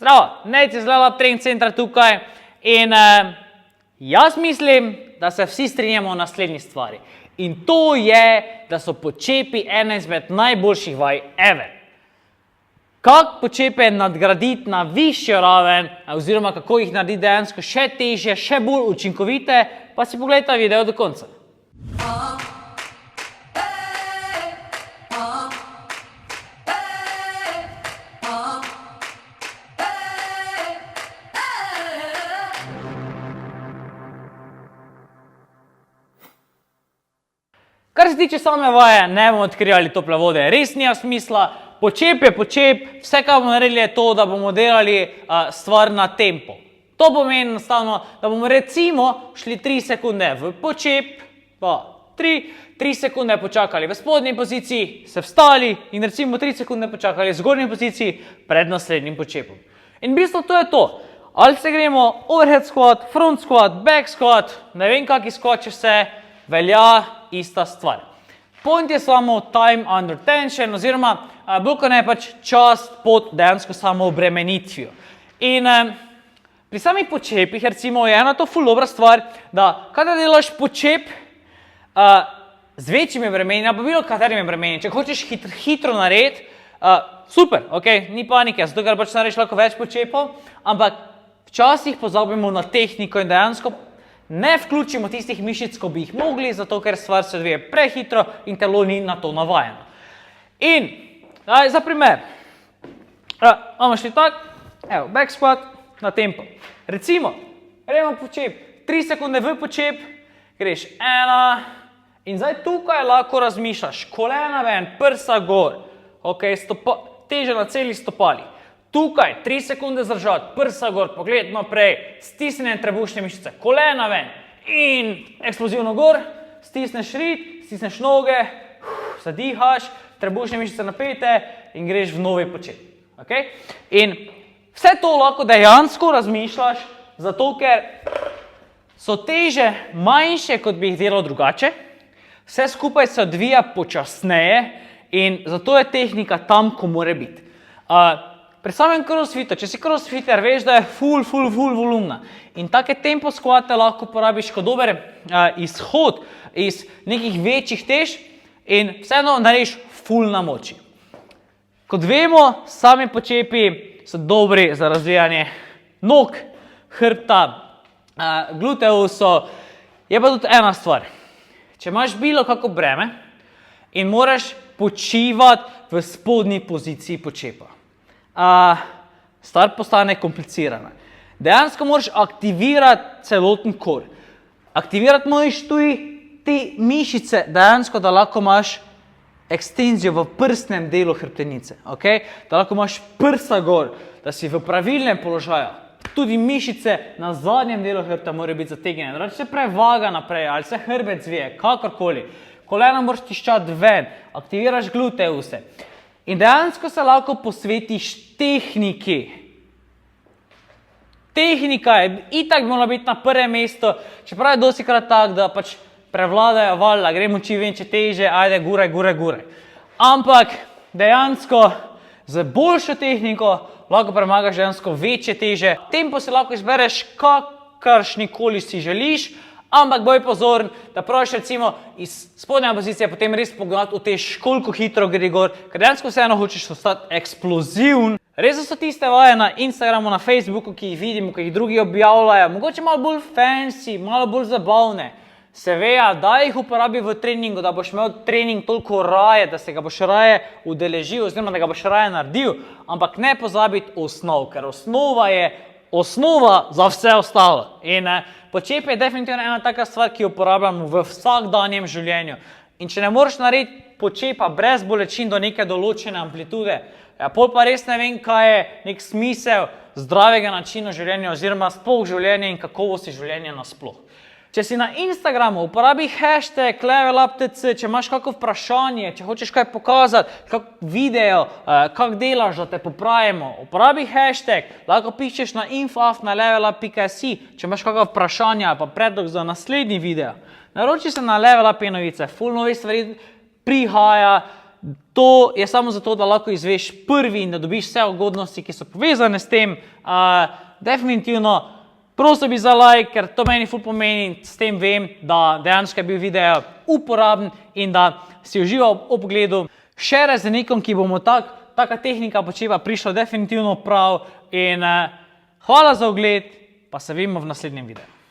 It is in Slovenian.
Zdravo, Nejc iz Level Up Training Centra tukaj in jaz mislim, da se vsi strinjamo o naslednji stvari. In to je, da so počepi ena izmed najboljših vaj ever. Kako počepe nadgraditi na višjo raven, oziroma kako jih narediti dejansko še težje, še bolj učinkovite, pa si pogledajte video do konca. Kar se tiče same vaje, ne bomo odkrivali tople vode, res nima smisla. Počep je počep, vse, kar bomo naredili, je to, da bomo delali stvar na tempo. To pomeni enostavno, da bomo recimo šli 3 sekunde v počep, pa 3 sekunde počakali v spodnji poziciji, se vstali in recimo 3 sekunde počakali v zgornji poziciji pred naslednjim počepom. In v bistvu to je to. Ali se gremo overhead squat, front squat, back squat, ne vem kaki squat, če se velja ista stvar. Point je samo time under tension, oziroma bolj kot ne pač čas pod dejansko samo obremenitvijo. In pri samih počepih recimo je ena to ful dobra stvar, da kada delaš počep z večjimi bremeni, pa bilo katerimi bremeni, če hočeš hitro narediti, super, ok, ni panike, zato ker pač narediš lahko več počepov, ampak včasih pozabimo na tehniko in dejansko ne vključimo tistih mišic, ko bi jih mogli, zato ker stvar se odvije prehitro in telo ni na to navajeno. In, za primer, bomo šli tak, evo, back squat na tempo. Recimo, gremo počep, 3 sekunde v počep, greš 1, in zdaj tukaj lahko razmišljaš, kolena ven, prsa gor, ok, teža na celih stopalih. Tukaj 3 sekunde zdržati, prsa gor, pogled naprej, stisnjene trebušne mišice, kolena ven in eksplozivno gor, stisneš rit, stisneš noge, zadihaš, trebušne mišice napete in greš v novi počep. Okay? In vse to lahko dejansko razmišljaš, zato ker so teže manjše, kot bi jih delal drugače, vse skupaj se odvija počasneje in zato je tehnika tam, ko mora biti. Pri samem crossfitu, če si crossfitter, veš, da je ful volumna. In take tempo squate lahko porabiš kot dober izhod iz nekih večjih tež in vseeno narediš ful na moči. Kot vemo, sami počepi so dobri za razvijanje nog, hrbta, gluteusov. Je pa tudi ena stvar. Če imaš bilo kako breme in moraš počivati v spodnji poziciji počepa, stvar postane komplicirana. Dejansko moraš aktivirati celoten kor. Aktivirati moraš tudi te mišice, dejansko, da lahko imaš ekstenzijo v prsnem delu hrbtenice. Okay? Da lahko imaš prsa gor, da si v pravilnem položaju. Tudi mišice na zadnjem delu hrbta morajo biti zategnjene. Da se prevaga naprej, ali se hrbet zvije, kakorkoli. Kolena moraš tiščati ven, aktiviraš gluteuse. In dejansko se lahko posvetiš tehniki. Tehnika je itak morala biti na prvem mestu, čeprav je dostikrat tak, da pač prevladajo valjda, gre moči večje teže, ajde, gure. Ampak dejansko z boljšo tehniko lahko premagaš dejansko večje teže. Tempo se lahko izbereš kakršnikoli si želiš, ampak boj pozoren, da probaš recimo iz spodnje pozicije potem res pognati v tež, koliko hitro gre gor, ker dejansko vseeno hočeš ostati eksplozivn. Res so tiste vaje na Instagramu, na Facebooku, ki jih vidimo, ki jih drugi objavljajo, mogoče malo bolj fancy, malo bolj zabavne. Se veja, da jih uporabi v treningu, da boš imel trening toliko raje, da se ga boš raje udeležil, oziroma da ga boš raje naredil, ampak ne pozabiti osnov, ker osnova je osnova za vse ostalo. In počep je definitivno ena taka stvar, ki jo uporabljamo v vsakdanjem življenju. In če ne moreš narediti počepa brez bolečin do neke določene amplitude, pol pa res ne vem, kaj je nek smisel zdravega načina življenja oziroma sploh življenja in kakovosti življenja nasploh. Če si na Instagramu, uporabi hashtag leveluptc, če imaš kako vprašanje, če hočeš kaj pokazati, kak video, kak delaš, da te popravimo, uporabi hashtag, lahko pišeš na info@levelup.si, če imaš kakšno vprašanje ali pa predlog za naslednji video. Naroči se na Level Up novice, ful novih stvari prihaja, To je samo zato, da lahko izveš prvi in da dobiš vse ugodnosti, ki so povezane s tem. Definitivno prosil bi za like, ker to meni ful pomeni in s tem vem, da dejansko je bil video uporaben in da si užival ob pogledu. Še z nekom, ki bomo taka tehnika počeva prišla definitivno prav in hvala za ogled, pa se vidimo v naslednjem videu.